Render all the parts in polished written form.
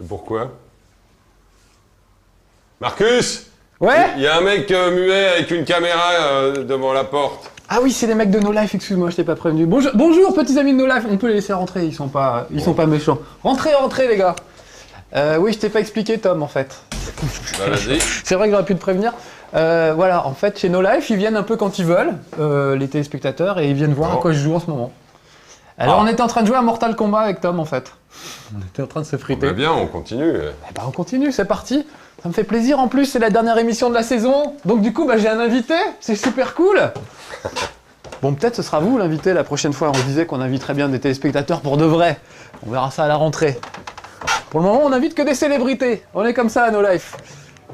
C'est pourquoi? Marcus! Ouais. Il y a un mec muet avec une caméra devant la porte. Ah oui, c'est les mecs de No Life, excuse-moi, je t'ai pas prévenu. Bonjour, petits amis de No Life, on peut les laisser rentrer, ils sont pas méchants. Rentrez les gars. Oui, je t'ai pas expliqué Tom en fait. Bah vas-y. C'est vrai que j'aurais pu te prévenir. Voilà, en fait, chez No Life, ils viennent un peu quand ils veulent, les téléspectateurs, et ils viennent voir à quoi je joue en ce moment. Alors on était en train de jouer à Mortal Kombat avec Tom en fait. On était en train de se friter. Bah bien, on continue. Eh ben, on continue, c'est parti. Ça me fait plaisir, en plus c'est la dernière émission de la saison, donc du coup bah, j'ai un invité, c'est super cool. Bon, peut-être ce sera vous l'invité la prochaine fois, on disait qu'on inviterait bien des téléspectateurs pour de vrai. On verra ça à la rentrée. Pour le moment on invite que des célébrités, on est comme ça à No Life.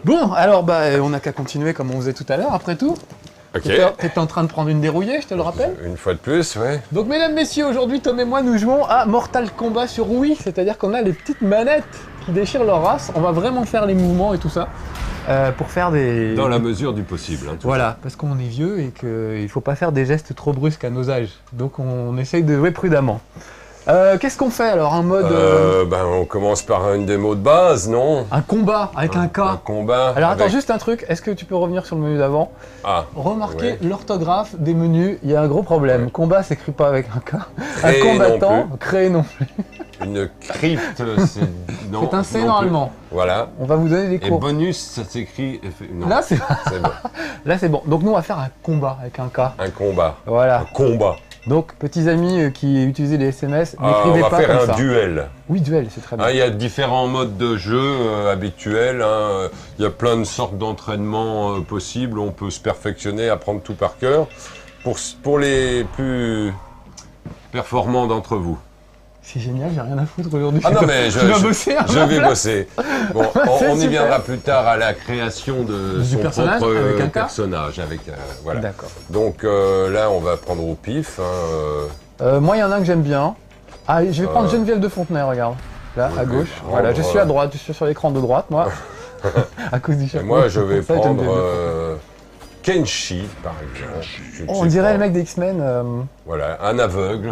Bon, alors bah on n'a qu'à continuer comme on faisait tout à l'heure après tout. Ok. T'étais en train de prendre une dérouillée, je te le rappelle. Une fois de plus, ouais. Donc mesdames, messieurs, aujourd'hui Tom et moi nous jouons à Mortal Kombat sur Wii, c'est-à-dire qu'on a les petites manettes qui déchirent leur race, on va vraiment faire les mouvements et tout ça, pour faire des... Dans la mesure du possible. Hein, voilà, parce qu'on est vieux et qu'il ne faut pas faire des gestes trop brusques à nos âges, donc on essaye de jouer prudemment. Qu'est-ce qu'on fait alors? Un mode... Ben, on commence par une démo de base, non? Un combat avec un K. Un combat. Alors attends, avec... juste un truc, est-ce que tu peux revenir sur le menu d'avant? Ah. Remarquez Ouais. l'orthographe des menus, il y a un gros problème. Ouais. Combat s'écrit pas avec un K. Créer Un combattant, non plus. créé non plus. Une crypte, c'est... non, C'est un C non normalement. plus. Voilà. On va vous donner des Et cours. bonus, ça s'écrit... Non, Là c'est c'est bon. là c'est bon. Donc nous on va faire un combat avec un K. Un combat. Un Voilà. combat. Donc petits amis qui utilisez les SMS, On n'écrivez va pas faire comme un ça. duel. Oui, duel, c'est très bien. Hein, il y a différents modes de jeu habituels. Hein. Il y a plein de sortes d'entraînements possibles. On peut se perfectionner, apprendre tout par cœur. Pour les plus performants d'entre vous. C'est génial, j'ai rien à foutre aujourd'hui. Ah non, mais tu vas bosser à je ma vais place. bosser. Bon, C'est on y super. viendra plus tard à la création de Du son personnage, propre avec un K personnage. Avec, voilà. D'accord. Donc là, on va prendre au pif. Hein, Moi, il y en a un que j'aime bien. Ah, je vais prendre Geneviève de Fontenay, regarde. Là, à Oui, gauche. oui. Voilà, je suis à Voilà. droite, je suis sur l'écran de droite, moi. À cause du et chapeau. moi, je vais Ça, prendre Geneviève de Fontenay. Kenshi, par exemple. Je ne Oh, on sais dirait pas. le mec des X-Men. Voilà, un aveugle,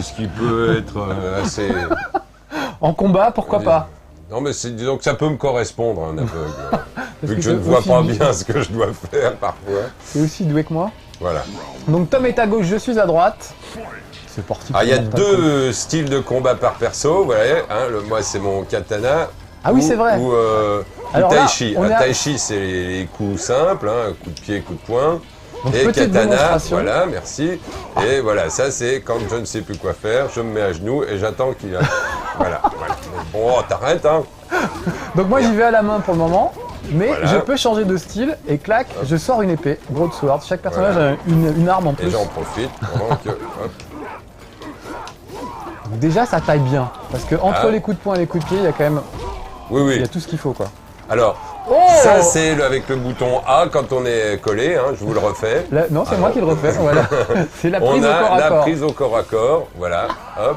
ce qui peut être assez... En combat, pourquoi pas? Non, mais disons que ça peut me correspondre, un aveugle. Vu que que je c'est ne vois aussi pas vite. bien ce que je dois faire parfois. C'est aussi doué que moi. Voilà. Donc Tom est à gauche, je suis à droite. C'est parti. Ah, il y a pour Mortal Kombat. deux styles de combat par perso, vous voyez. Hein, moi, c'est mon katana. Ah oui, c'est vrai. Ou Alors là, Taichi. on est à- Taichi, c'est les coups simples, hein, coup de pied, coup de poing. Donc, Et petite katana, démonstration. voilà, merci. Et voilà, ça c'est quand je ne sais plus quoi faire, je me mets à genoux et j'attends qu'il a... voilà, voilà. Bon, t'arrêtes, hein. Donc moi j'y vais à la main pour le moment, mais Voilà. je peux changer de style et clac, je sors une épée, broadsword. Chaque personnage a une arme en Et plus. j'en profite pendant que... hop. Donc déjà ça taille bien, parce que entre Ah. les coups de poing et les coups de pied, il y a quand même Oui, il oui. y a tout ce qu'il faut quoi. Alors, Oh ça c'est avec le bouton A quand on est collé, hein, je vous le refais. Là, non, c'est moi qui le refais, voilà. C'est la On prise au corps a à la corps. prise au corps à corps, voilà, hop,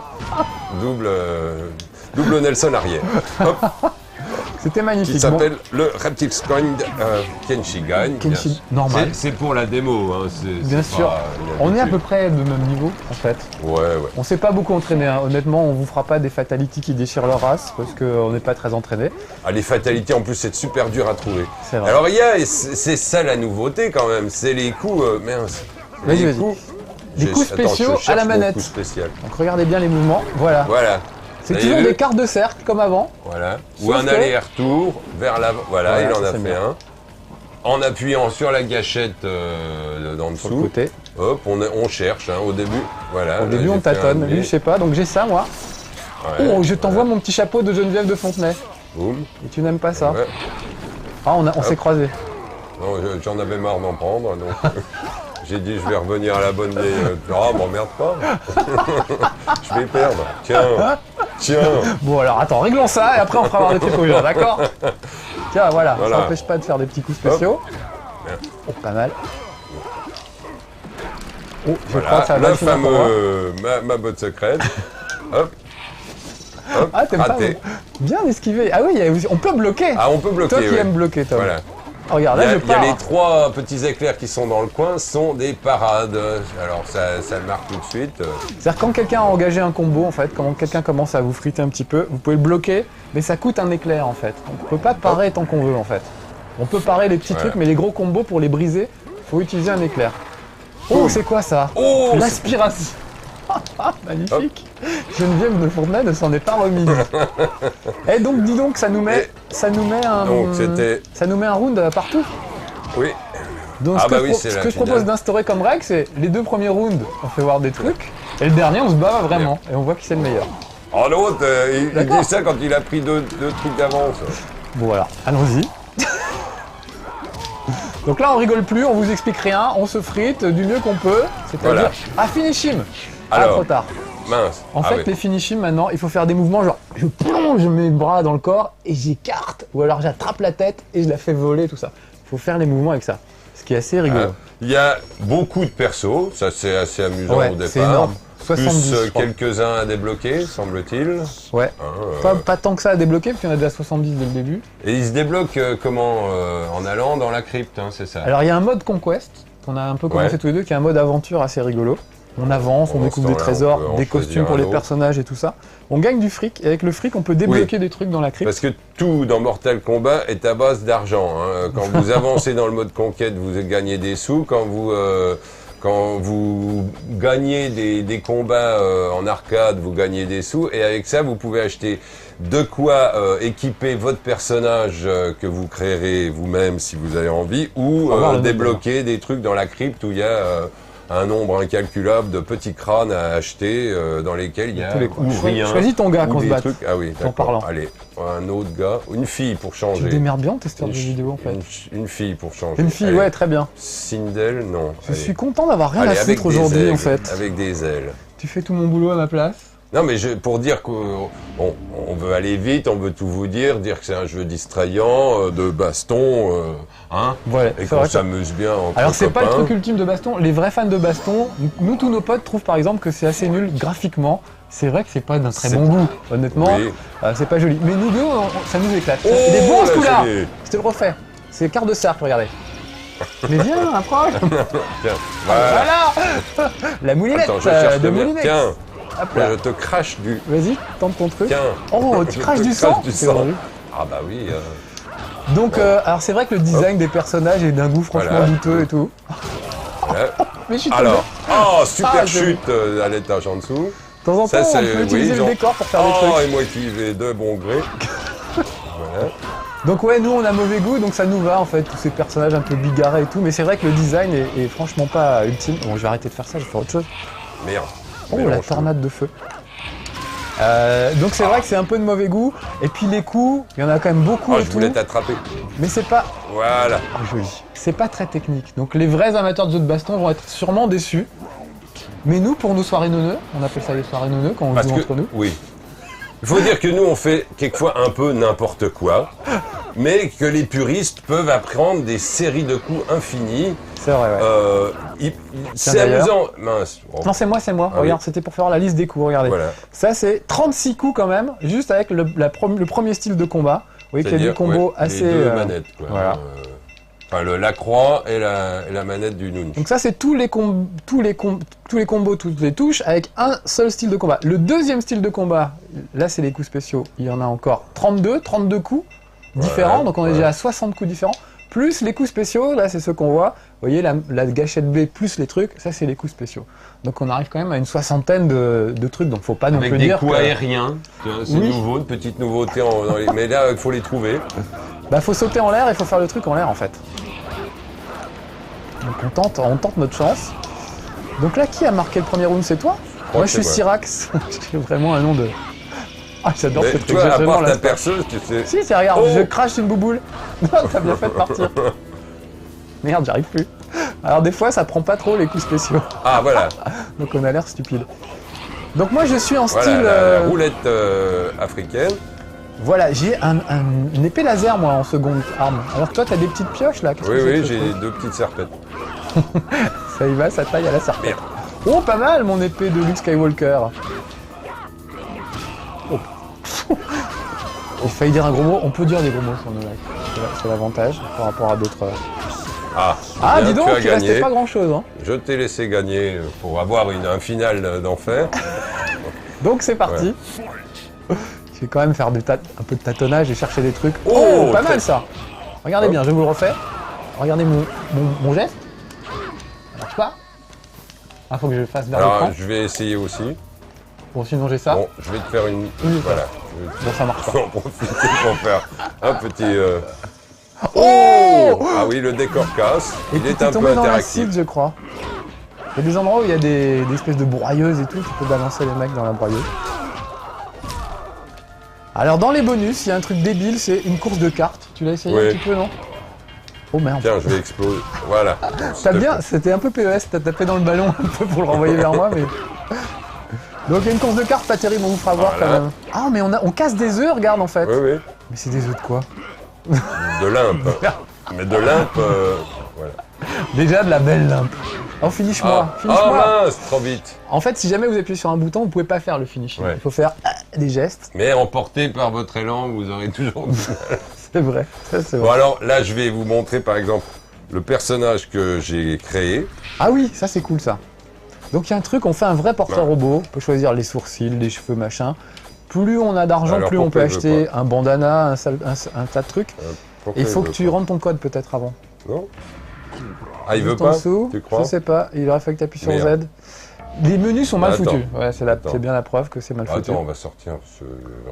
double Nelson arrière, hop, C'était qui magnifique. s'appelle le Reptile Scoring Kenshi Gagne. Kenshi, normal. C'est pour la démo, hein, Bien c'est sûr. pas une On est à peu habitude. près de même niveau en fait. Ouais, ouais. On s'est pas beaucoup entraîné, hein. Honnêtement, on vous fera pas des fatalities qui déchirent leur race parce qu'on n'est pas très entraîné. Ah, les fatalités en plus c'est super dur à trouver. C'est vrai. Alors il y a, c'est ça la nouveauté quand même, c'est les coups, mince. Vas-y, Les vas-y. coups. Des coups Attends, je spéciaux cherche à la mon manette. coup spécial. Donc regardez bien les mouvements, voilà. Voilà. C'est Vous toujours avez vu des cartes de cercle comme avant. Voilà. Ou Sauf un que- aller-retour vers l'avant. Voilà, Voilà, il en ça, a c'est fait bien. un. En appuyant sur la gâchette d'en Sur le dessous, côté. hop, on cherche hein, au début. Voilà. Au là, début, j'ai on fait un tâtonne. nez. Lui, je sais pas, donc j'ai ça, moi. Ouais, Oh, je t'envoie mon petit chapeau de Geneviève de Fontenay. boum. Et tu n'aimes pas ça? Ouais. Ah, on s'est croisés. Non, j'en avais marre d'en prendre, donc j'ai dit je vais revenir à la bonne vieille. Ah, m'emmerde pas. Je vais perdre. Tiens. Bon, alors attends, réglons ça et après on fera voir des trucs aux gens, d'accord? Tiens, voilà, Voilà. ça n'empêche pas de faire des petits coups spéciaux. Bien. Oh, pas mal. Oh, je Voilà, crois que ça va le finir pour moi. fameux ma botte secrète. Hop. Hop. Ah, t'aimes pas raté. Bien esquiver. Ah oui, on peut bloquer. Ah, on peut bloquer. Toi qui ouais. aimes bloquer, Tom. Voilà. Regarde, là je Il y a pars. les 3 petits éclairs qui sont dans le coin, sont des parades. Alors ça le marque tout de suite. C'est-à-dire quand quelqu'un a engagé un combo, en fait, quand quelqu'un commence à vous friter un petit peu, vous pouvez le bloquer, mais ça coûte un éclair en fait. On peut pas parer tant qu'on veut en fait. On peut parer les petits trucs, mais les gros combos pour les briser, faut utiliser un éclair. Oh, c'est quoi ça? Oh, L'aspiration. Magnifique. Geneviève de Fournay ne s'en est pas remise. Et donc, dis donc, ça nous met un round partout. Oui. Donc, ce que je propose d'instaurer comme règle, c'est les 2 premiers rounds, on fait voir des trucs, et le dernier, on se bat vraiment, et on voit qui c'est le meilleur. Oh, l'autre, il dit ça quand il a pris 2 trucs d'avance. Bon, voilà, allons-y. Donc là, on rigole plus, on vous explique rien, on se frite du mieux qu'on peut, c'est-à-dire finish him. Alors, trop tard. Mince. En fait, les finish him, maintenant, il faut faire des mouvements genre je plonge mes bras dans le corps et j'écarte, ou alors j'attrape la tête et je la fais voler, tout ça. Il faut faire les mouvements avec ça, ce qui est assez rigolo. Il y a beaucoup de persos, ça c'est assez amusant au départ. C'est énorme. 70, plus quelques-uns à débloquer, semble-t-il. Ouais. Pas tant que ça à débloquer, parce qu'il y en a déjà 70 dès le début. Et ils se débloquent comment en allant dans la crypte, hein, c'est ça? Alors il y a un mode conquest, qu'on a un peu commencé tous les deux, qui est un mode aventure assez rigolo. On avance, on découvre des trésors, des costumes pour les personnages et tout ça. On gagne du fric, et avec le fric, on peut débloquer des trucs dans la crypte. Parce que tout dans Mortal Kombat est à base d'argent. Hein. Quand vous avancez dans le mode conquête, vous gagnez des sous. Quand vous gagnez des combats en arcade, vous gagnez des sous. Et avec ça, vous pouvez acheter de quoi équiper votre personnage que vous créerez vous-même si vous avez envie, ou débloquer des trucs dans la crypte où il y a... un nombre incalculable de petits crânes à acheter dans lesquels il y a rien. Choisis ton gars qu'on se batte. Ah oui, d'accord. Allez, un autre gars, une fille pour changer. Tu démerdes bien, testeur de vidéo en fait. Une fille pour changer. Une fille, ouais, très bien. Sindel, non. Je suis content d'avoir rien à foutre aujourd'hui en fait. Avec des ailes. Tu fais tout mon boulot à ma place. Non, mais pour dire qu'on veut aller vite, on veut tout vous dire que c'est un jeu distrayant, de baston, ouais, et qu'on s'amuse bien entre Alors c'est pas le copains. truc ultime de baston, les vrais fans de baston, nous tous nos potes trouvent par exemple que c'est assez nul graphiquement. C'est vrai que c'est pas d'un très bon goût, honnêtement, c'est pas joli. Mais nous deux, ça nous éclate. Oh, il est bon ce coup-là. Je te le refais. C'est quart de cercle, regardez. Mais viens, approche. Tiens, voilà. La moulinette. Attends, je cherche de le mien. moulinette. Tiens. Hop là. Je te crache du... Vas-y, tente ton truc. Tiens. Oh, tu craches du sang. Ah bah oui. Donc, alors c'est vrai que le design des personnages est d'un goût franchement douteux et tout. Voilà. Mais je suis tombé. Alors, super chute à l'étage en dessous. De temps en temps, on peut utiliser le décor pour faire des trucs. Et moi qui vais de bon gré. Voilà. Donc ouais, nous on a mauvais goût, donc ça nous va en fait, tous ces personnages un peu bigarrés et tout, mais c'est vrai que le design est franchement pas ultime. Bon, je vais arrêter de faire ça, je vais faire autre chose. Merde. Oh, la tornade de feu. Donc c'est vrai que c'est un peu de mauvais goût, et puis les coups, il y en a quand même beaucoup et je tout. voulais t'attraper. Mais c'est pas... Voilà. Joli. C'est pas très technique, donc les vrais amateurs de jeux de baston vont être sûrement déçus. Mais nous, pour nos soirées neuneux, on appelle ça les soirées neuneux quand on joue entre nous. Oui. Il faut dire que nous, on fait quelquefois un peu n'importe quoi, mais que les puristes peuvent apprendre des séries de coups infinis. C'est vrai, ouais. C'est amusant. Mince. Oh. Non, c'est moi. Regarde, c'était pour faire la liste des coups, regardez. Voilà. Ça, c'est 36 coups quand même, juste avec le premier style de combat. Vous voyez qu'il y a des combos assez... Les deux manettes, quoi. Voilà. Enfin, la croix et la manette du nunch. Donc ça, c'est tous les combos, toutes les touches, avec un seul style de combat. Le deuxième style de combat, là, c'est les coups spéciaux. Il y en a encore 32 coups différents, donc on est déjà à 60 coups différents. Plus les coups spéciaux, là, c'est ceux qu'on voit. Vous voyez, la gâchette B plus les trucs, ça, c'est les coups spéciaux. Donc on arrive quand même à une soixantaine de trucs, donc faut pas non plus dire... Avec des coups aériens, c'est nouveau, une petite nouveauté, mais là, il faut les trouver. Bah, faut sauter en l'air et faut faire le truc en l'air, en fait. Donc on tente notre chance. Donc là, qui a marqué le premier round? C'est toi? Moi, je suis Syrax. J'ai vraiment un nom de... Ah, j'adore ce truc. Toi, à part ta perceuse, tu sais... Si, c'est regarde, je crache une bouboule. Non, t'as bien fait de partir. Merde, j'arrive plus. Alors des fois, ça prend pas trop les coups spéciaux. Ah, voilà. Donc on a l'air stupide. Donc moi, je suis en style... la roulette africaine. Voilà, j'ai une épée laser, moi, en seconde arme. Alors que toi, t'as des petites pioches, là. Oui, j'ai deux petites serpettes. Ça y va, ça taille à la serpette. Merde. Oh, pas mal, mon épée de Luke Skywalker. Oh. J'ai failli dire un gros mot. On peut dire des gros mots sur nos lives. c'est l'avantage par rapport à d'autres. Ah, Ah, bien, dis donc, tu as il restait gagné. pas grand-chose. Hein. Je t'ai laissé gagner pour avoir un final d'enfer. Donc c'est parti. Je vais quand même faire un peu de tâtonnage et chercher des trucs. Oh, Oh, pas très- mal ça. Regardez bien, je vous le refais. Regardez mon geste. Ça marche pas. Ah, faut que je le fasse vers Alors, l'écran. je vais essayer aussi. Bon, sinon j'ai ça. Bon, je vais te faire une... Oui, Voilà. Bon, ça marche Je pas. vais en profiter pour faire un petit... Oh Ah oui, le décor casse. Et Il puis est t'es un peu tombé dans interactif. l'acide, je crois. Il y a des endroits où il y a des espèces de broyeuses et tout, tu peux balancer les mecs dans la broyeuse. Alors dans les bonus, il y a un truc débile, c'est une course de cartes. Tu l'as essayé Oui. un petit peu, non? Oh merde. Tiens, je vais exploser. Voilà. T'as bien, c'était un peu PES, t'as tapé dans le ballon un peu pour le renvoyer vers moi, mais... Donc il y a une course de cartes pas terrible, on vous fera voir Voilà. quand même. Ah mais on casse des œufs, regarde en fait. Oui, oui. Mais c'est des œufs de quoi? De limpe. Mais de limpe... voilà. Déjà de la belle limpe. Oh finish-moi, Ah, finish-moi. mince, trop vite. En fait, si jamais vous appuyez sur un bouton, vous pouvez pas faire le finish. Ouais. Il faut faire des gestes. Mais emporté par votre élan, vous aurez toujours... C'est vrai, ça c'est Bon vrai. alors, là, je vais vous montrer, par exemple, le personnage que j'ai créé. Ah oui, ça c'est cool ça. Donc il y a un truc, on fait un vrai porteur Ouais. robot. On peut choisir les sourcils, les cheveux, machin. Plus on a d'argent, Alors, plus on peut pourquoi il veut acheter un bandana, un tas de trucs. Pourquoi Et il faut veut que tu pas rentres ton code peut-être avant. Non. Ah, il veut Juste en pas dessous, Tu crois je sais pas, il aurait fallu que tu appuies sur Merde. Z. Les menus sont mal Attends. foutus. Ouais, c'est Attends. bien la preuve que c'est mal foutu. Attends, on va sortir ce...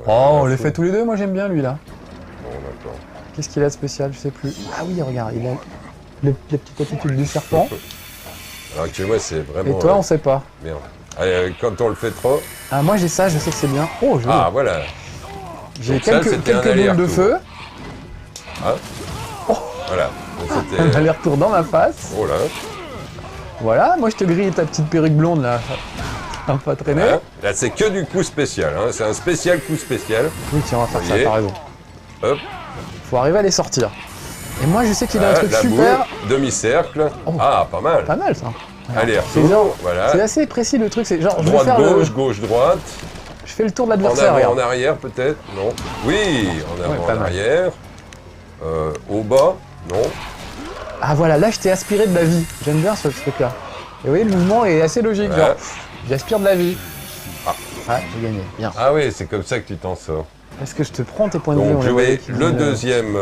Oh, on les fait tous les deux, moi j'aime bien lui là. Bon, d'accord. Qu'est-ce qu'il a de spécial, je sais plus. Ah oui, regarde, il a les petites attitudes du serpent. Alors que moi, c'est Et vraiment... toi, on sait pas. Merde. Allez, quand on le fait trop... Ah, moi j'ai ça, je sais que c'est bien. Oh, je Ah, voilà. j'ai donc ça, c'était quelques un boules de aller-retour. feu. Voilà. Donc, Un c'était... aller-retour dans ma face. Oh là. Voilà, moi je te grille ta petite perruque blonde là. Un pas traîner. Hein là, c'est que du coup spécial. Hein. C'est un spécial coup spécial. Oui, tiens, on va faire ça, Voyez. t'as raison. Hop. Faut arriver à les sortir. Et moi je sais qu'il a un Voilà, truc la super. boule, demi-cercle. Oh. Ah, pas mal. Pas mal ça. Allez, C'est retour. genre- Voilà. C'est assez précis le truc, c'est genre je vais Droite, faire gauche, le... gauche, droite. Je fais le tour de En l'adversaire, avant, regarde. en arrière, peut-être. Non. Oui, en avant, pas en mal. arrière. Au bas. Non. Ah voilà, là je t'ai aspiré de la vie. J'aime bien ce truc là. Et vous voyez, le mouvement est assez logique, Ouais. genre j'aspire de la vie. Ah. Ah, j'ai gagné, bien. Ah oui, c'est comme ça que tu t'en sors. Est-ce que je te prends tes points de vie? Donc on je les voyait vais qui le disaient, deuxième,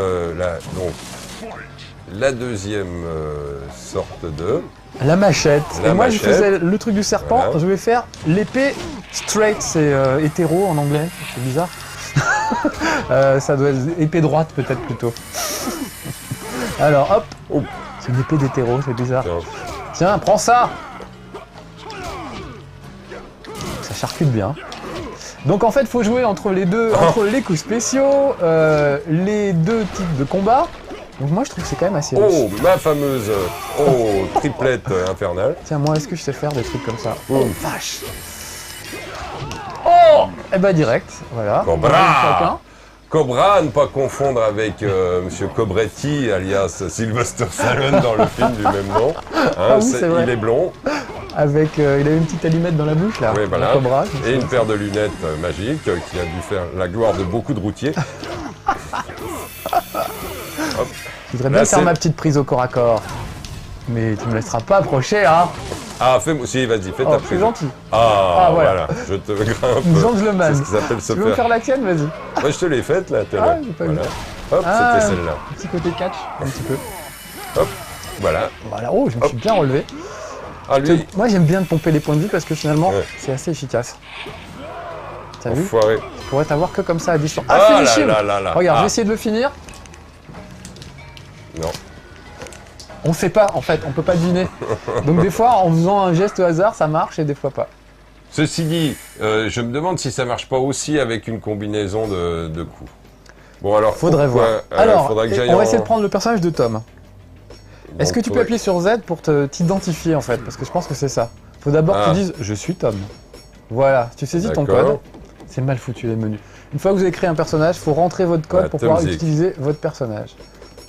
la deuxième sorte de... La machette. La Et moi machette. je faisais le truc du serpent, Voilà. je vais faire l'épée straight, c'est hétéro en anglais, c'est bizarre. Ça doit être épée droite peut-être plutôt. Alors hop, Oh. c'est une épée d'hétéro, c'est bizarre. Tiens. Tiens, prends ça. Ça charcute bien. Donc en fait, il faut jouer entre les deux, entre les coups spéciaux, les deux types de combats. Donc moi, je trouve que c'est quand même assez Oh, riche. ma fameuse triplette infernale. Tiens, moi, est-ce que je sais faire des trucs comme ça? Oh. Vache. Oh. Eh ben direct, voilà. Cobra. Chacun. Cobra, à ne pas confondre avec Monsieur Cobretti, alias Sylvester Stallone dans le film du même nom. Hein, Ah oui, c'est vrai. il est blond, Avec, il a une petite allumette dans la bouche là. oui, un voilà, cobra, je et sais une pas. paire de lunettes magiques qui a dû faire la gloire de beaucoup de routiers. Je voudrais Là, bien faire c'est- ma petite prise au corps à corps. Mais tu me laisseras pas approcher, hein. Ah, fais-moi, si, vas-y, fais Oh, ta c'est prise. gentil. Ah, Ah, voilà. voilà, je te grimpe. Une gentleman. C'est ce qui s'appelle se Tu veux me faire. faire la tienne, vas-y. Moi, je te l'ai faite là, tout à Ah, l'heure. j'ai pas Voilà. vu. Hop, Ah. c'était celle-là. Un petit côté catch, un petit peu. Hop, voilà. Voilà, oh, je me suis bien relevé. Ah, lui, Moi, j'aime bien te pomper les points de vie parce que finalement, Ouais. c'est assez efficace. T'as vu? enfoiré. Je pourrais t'avoir que comme ça à distance. Ah Ah, là finish him. là là là. Regarde, Ah. je vais essayer de le finir. Non. On sait pas, en fait, on peut pas deviner. Donc des fois, en faisant un geste au hasard, ça marche et des fois pas. Ceci dit, je me demande si ça marche pas aussi avec une combinaison de coups. Bon, alors. Faudrait pourquoi, voir. Alors, faudra que j'aille on va en- essayer de prendre le personnage de Tom. Est-ce Donc, que tu peux faudrait- appuyer sur Z pour t'identifier en fait? Parce que je pense que c'est ça. Faut d'abord que Ah. tu dises je suis Tom. Voilà, tu saisis ton D'accord. code. C'est mal foutu les menus. Une fois que vous avez créé un personnage, faut rentrer votre code Voilà, pour Tom pouvoir Zik. utiliser votre personnage.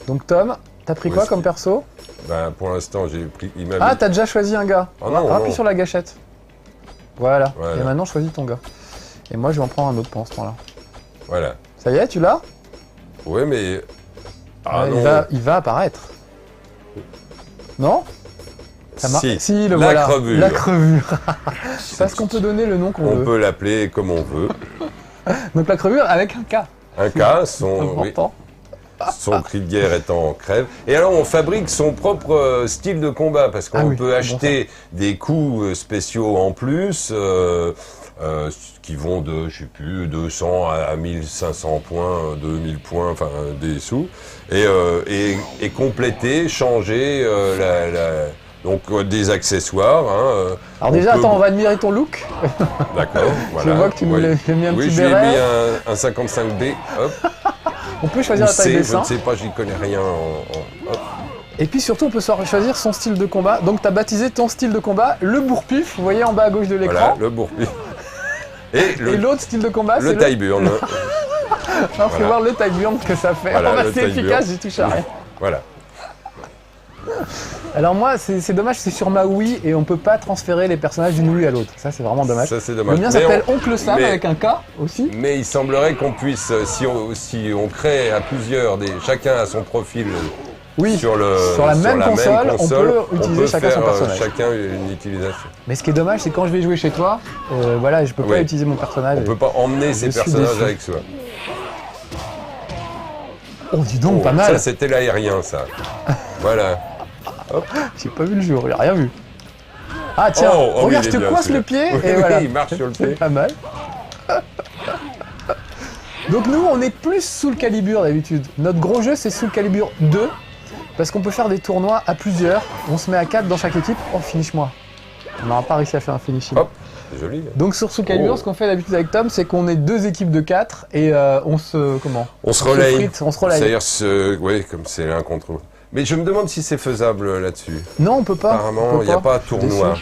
Donc Tom, t'as pris Où quoi est-ce comme qu'il- perso? Ben, pour l'instant, j'ai pris. Il m'a Ah, mis- t'as déjà choisi un gars. Oh non, Appuie non. sur la gâchette. Voilà. Voilà. Et maintenant, choisis ton gars. Et moi, je vais en prendre un autre pendant ce temps-là. Voilà. Ça y est, tu l'as? Ouais, mais. Ah non. Il va apparaître. Non? Si, le la voilà. crevure. La crevure. Parce qu'on peut donner le nom qu'on On veut. peut l'appeler comme on veut. Donc la crevure avec un K. Un cas, son cri de guerre étant crève. Et alors, on fabrique son propre style de combat, parce qu'on peut acheter des coups spéciaux en plus, qui vont de, je sais plus, 200 à 1500 points, 2000 points, enfin, des sous, et compléter, changer donc des accessoires. Hein, alors déjà, attends, on va admirer ton look. D'accord, voilà. Je vois que tu nous l'as mis un petit je lui ai béret. mis un 55B, hop. On peut choisir la taille des Je seins. ne sais pas, j'y connais rien. Hop. Et puis surtout, on peut choisir son style de combat. Donc tu as baptisé ton style de combat le bourre-pif, vous voyez en bas à gauche de l'écran. Voilà, le bourre-pif. Et l'autre style de combat, c'est le taille-burn. Alors, faut voir le taille-burn que ça fait. Voilà, c'est efficace, j'y touche à rien. Voilà. Alors moi, c'est dommage, c'est sur ma Wii et on peut pas transférer les personnages d'une Wii à l'autre. Ça, c'est vraiment dommage. Ça, c'est dommage. Le mien s'appelle Oncle Sam avec un K aussi. Mais il semblerait qu'on puisse, si on crée à plusieurs, chacun a son profil sur la même console, on peut utiliser chacun son personnage. Chacun une utilisation. Mais ce qui est dommage, c'est quand je vais jouer chez toi, voilà, je peux pas utiliser mon personnage. On peut pas emmener ses personnages avec soi. Oh, dis donc, pas mal. Ça, c'était l'aérien, ça. Voilà. J'ai pas vu le jour, j'ai rien vu. Ah tiens, regarde, je te coince le pied et voilà. Il marche sur le pied. Pas mal. Donc nous, on est plus Soul Calibur d'habitude. Notre gros jeu, c'est Soul Calibur 2. Parce qu'on peut faire des tournois à plusieurs. On se met à 4 dans chaque équipe. Oh, finish-moi. On n'aura pas réussi à faire un finishing. Hop, c'est joli. Donc sur Soul Calibur, ce qu'on fait d'habitude avec Tom, c'est qu'on est 2 équipes de 4 et on se relaye. C'est-à-dire, comme c'est l'un contre l'autre. Mais je me demande si c'est faisable là-dessus. Non, on peut pas. Apparemment, il n'y a pas de tournoi.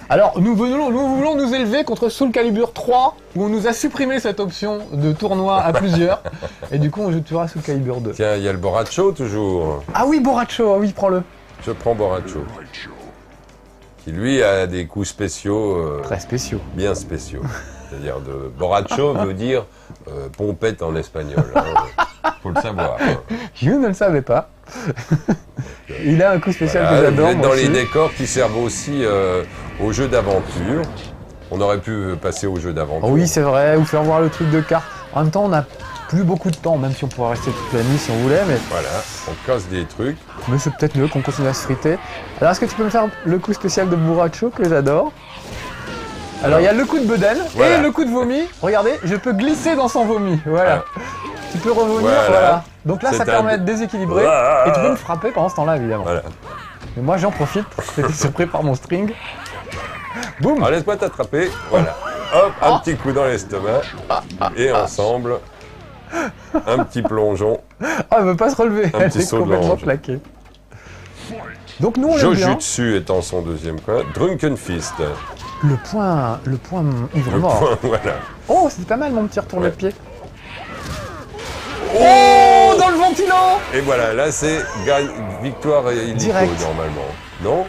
Alors, nous voulons nous élever contre Soul Calibur 3, où on nous a supprimé cette option de tournoi à plusieurs. Et du coup, on jouera Soul Calibur 2. Tiens, il y a le Borracho toujours. Ah oui, Borracho, ah oui, prends-le. Je prends Borracho. Qui lui a des coups spéciaux. Très spéciaux. Bien spéciaux. C'est-à-dire Borracho veut dire pompette en espagnol. Hein. Faut le savoir. Hein. Je ne le savais pas. Il a un coup spécial que j'adore. Vous êtes dans les décors qui servent aussi aux jeux d'aventure. On aurait pu passer aux jeux d'aventure. Oh oui, c'est vrai, ou faire voir le truc de cartes. En même temps, on n'a plus beaucoup de temps, même si on pourrait rester toute la nuit si on voulait. Mais... Voilà, on casse des trucs. Mais c'est peut-être mieux qu'on continue à se friter. Alors, est-ce que tu peux me faire le coup spécial de Borracho que j'adore? Alors, il y a le coup de bedaine et le coup de vomi. Regardez, je peux glisser dans son vomi. Voilà. Tu peux revenir, voilà. Donc là, ça permet de déséquilibrer et tu peux me frapper pendant ce temps-là, évidemment. Voilà. Mais moi, j'en profite parce que j'étais surpris par mon string. Boum. Alors, laisse-moi t'attraper. Voilà. Hop, un petit coup dans l'estomac. Et ensemble, un petit plongeon. Ah, elle veut pas se relever. Un petit Elle est complètement plaquée. Donc nous, on l'aime bien. Jojutsu étant son deuxième coin. Drunken Fist. Le point ivre-mort. Voilà. Oh, c'était pas mal mon petit retour de pied. Oh, dans le ventilo. Et voilà, là c'est victoire illico normalement. Non?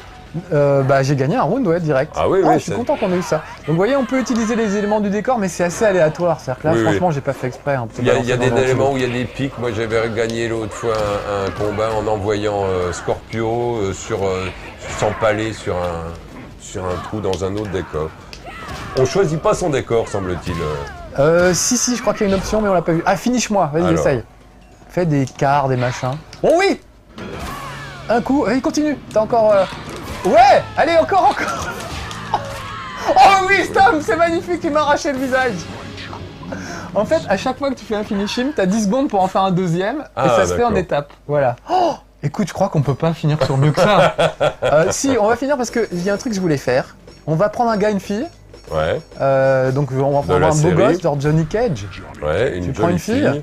J'ai gagné un round, direct. Ah oui, je suis content qu'on ait eu ça. Donc vous voyez, on peut utiliser les éléments du décor, mais c'est assez aléatoire. C'est-à-dire que là, franchement, j'ai pas fait exprès. Il y a des éléments où il y a des pics. Moi, j'avais gagné l'autre fois un combat en envoyant Scorpio s'empaler sur un trou dans un autre décor. On choisit pas son décor, semble-t-il. Si, je crois qu'il y a une option, mais on l'a pas vu. Ah, finish-moi, vas-y, essaye. Fais des quarts, des machins. Oh oui. Un coup, allez, continue. T'as encore... Ouais. Allez, encore. Oh oui, Stom, c'est magnifique, il m'a arraché le visage. En fait, à chaque fois que tu fais un finishing, t'as 10 secondes pour en faire un deuxième, et ça se fait en étapes. Voilà. Oh, écoute, je crois qu'on peut pas finir sur mieux que ça. Si, on va finir parce qu'il y a un truc que je voulais faire. On va prendre un gars, une fille. Ouais. Donc on va prendre un beau gosse, genre Johnny Cage. Ouais, tu prends une fille.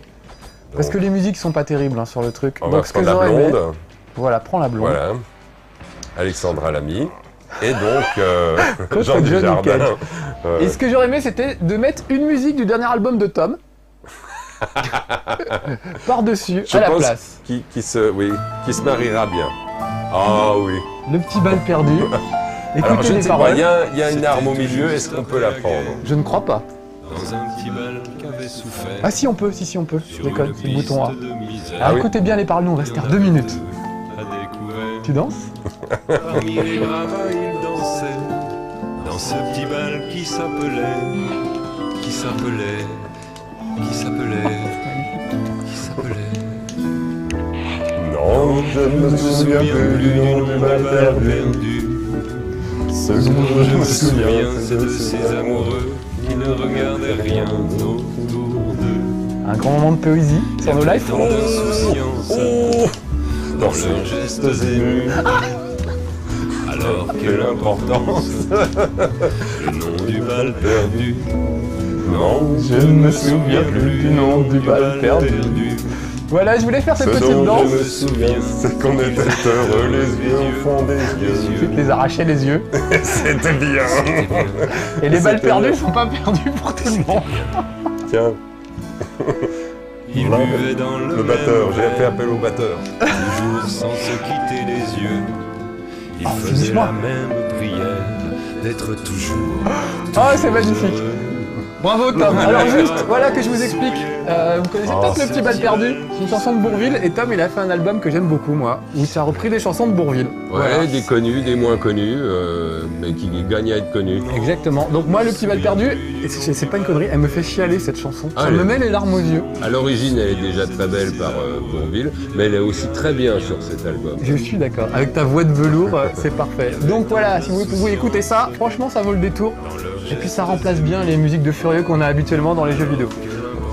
Parce que les musiques sont pas terribles sur le truc. On va prendre la blonde. Voilà, prends la blonde. Voilà. Alexandra Lamy. Et donc Jean Dujardin. Et ce que j'aurais aimé, c'était de mettre une musique du dernier album de Tom. Par-dessus, à la place. Qui se mariera bien. Ah oui. Le petit bal perdu. Alors, je ne sais pas, il y a une arme au milieu, est-ce qu'on peut la prendre? Je ne crois pas. dans un petit bal qu'avait souffert. Ah si on peut, si on peut, je déconne, c'est le bouton A. misère. Alors écoutez bien les paroles, nous on reste à 2 minutes. A découvert. Tu danses? Parmi les gravats, il dansait dans ce petit bal qui s'appelait. Non, je ne me souviens plus du nom du bal perdu. Ce dont je me souviens, c'est de ces amoureux qui ne regardaient rien autour d'eux. Un grand moment de poésie sur nos lives. Tant d'insouciance dans leurs gestes émus. Alors quelle importance le nom du bal perdu. Non, Je ne me souviens plus du nom du bal perdu. Voilà, je voulais faire cette ce petite dont danse. je me souviens, c'est qu'on était heureux, les yeux au fond des yeux. Tu te les arrachais les yeux. C'était bien. Et les balles C'était perdues bien. sont pas perdues pour tout le monde. Tiens, Il Voilà, buvait dans le batteur, j'ai fait verre, appel au batteur. toujours sans se quitter les yeux. Il faisait finis-moi. la même prière d'être toujours. Ah, c'est magnifique. Bravo Tom. Alors juste, voilà que je vous explique. Vous connaissez Oh, peut-être Le Petit Bal Perdu, c'est une chanson de Bourvil, et Tom il a fait un album que j'aime beaucoup moi, où il a repris des chansons de Bourvil. Ouais, Voilà. des connus, des moins connus, mais qui gagnent à être connus. Exactement. Donc moi Le Petit Bal Perdu, et c'est pas une connerie, elle me fait chialer cette chanson. Ah, Ça me met les larmes aux yeux. À l'origine, elle est déjà très belle par Bourvil, mais elle est aussi très bien sur cet album. Je suis d'accord. Avec ta voix de velours, c'est parfait. Donc voilà, si vous pouvez écouter ça, franchement ça vaut le détour. Et puis ça remplace bien les musiques de Furieux qu'on a habituellement dans les jeux vidéo.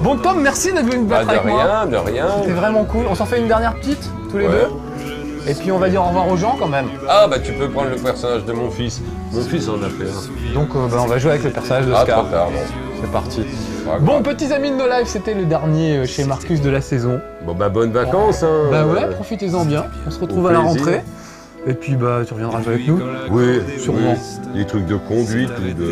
Bon Tom, merci d'être venu me Bah, battre de avec moi. rien, de rien. C'était vraiment cool. On s'en fait une dernière petite, tous les Ouais. deux. Et puis on va dire au revoir aux gens quand même. Ah, bah tu peux prendre le personnage de mon fils. Mon fils en a fait un. Donc on va jouer avec le personnage de Ah, Scar. trop tard, non. C'est parti. Ah, Bon, grave. petits amis de No Life, c'était le dernier chez Marcus de la saison. Bon, bah bonnes vacances, hein. Bah ouais, profitez-en bien. On se retrouve Au à la plaisir. rentrée. Et puis bah tu reviendras jouer avec nous. Oui, Sûrement. oui. Des trucs de conduite ou de.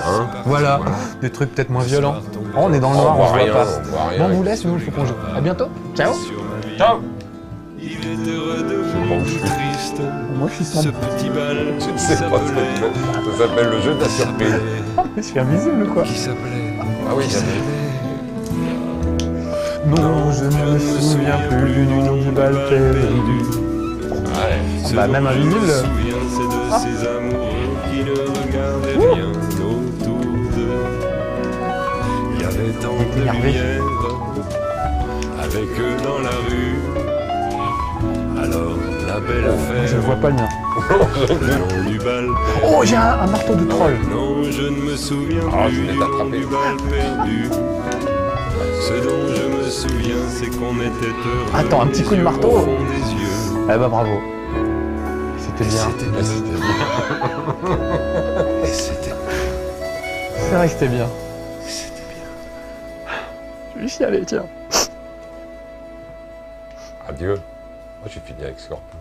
Hein. Voilà, des trucs peut-être moins violents. Oh, on est dans le On noir, on voit se voit rien, pas. on voit rien. Bon, on vous laisse, nous, il faut qu'on joue. À bientôt. Ciao. Ciao. Il est heureux de Je sais pas où je suis. triste. Moi, je suis Ce sans. petit bal Je ne sais pas ce que tu veux. Ça s'appelle le jeu de la surprise. Je suis invisible ou quoi? Qui s'appelait. Ah oui, Non, je ne me souviens plus du nom du bal perdu. Ouais. Bah, même invisible. C'est de ces amoureux qui ne regardaient rien autour d'eux. Il y avait tant de énervé. lumière avec eux dans la rue. Alors la belle affaire, Je ne vois pas le mien. le nom du bal. Oh, j'ai un marteau de troll. Non, je ne me souviens Ah, plus je vais du nom t'attraper. du bal perdu. Ce dont je me souviens, c'est qu'on était heureux. Attends, un petit coup de les yeux marteau. au fond des yeux. Eh bah, bravo. C'était bien. Ah, c'était bien. Et c'était C'est vrai que c'était bien. c'était bien. Je vais chialer, tiens. Adieu. Moi, j'ai fini avec Scorpion.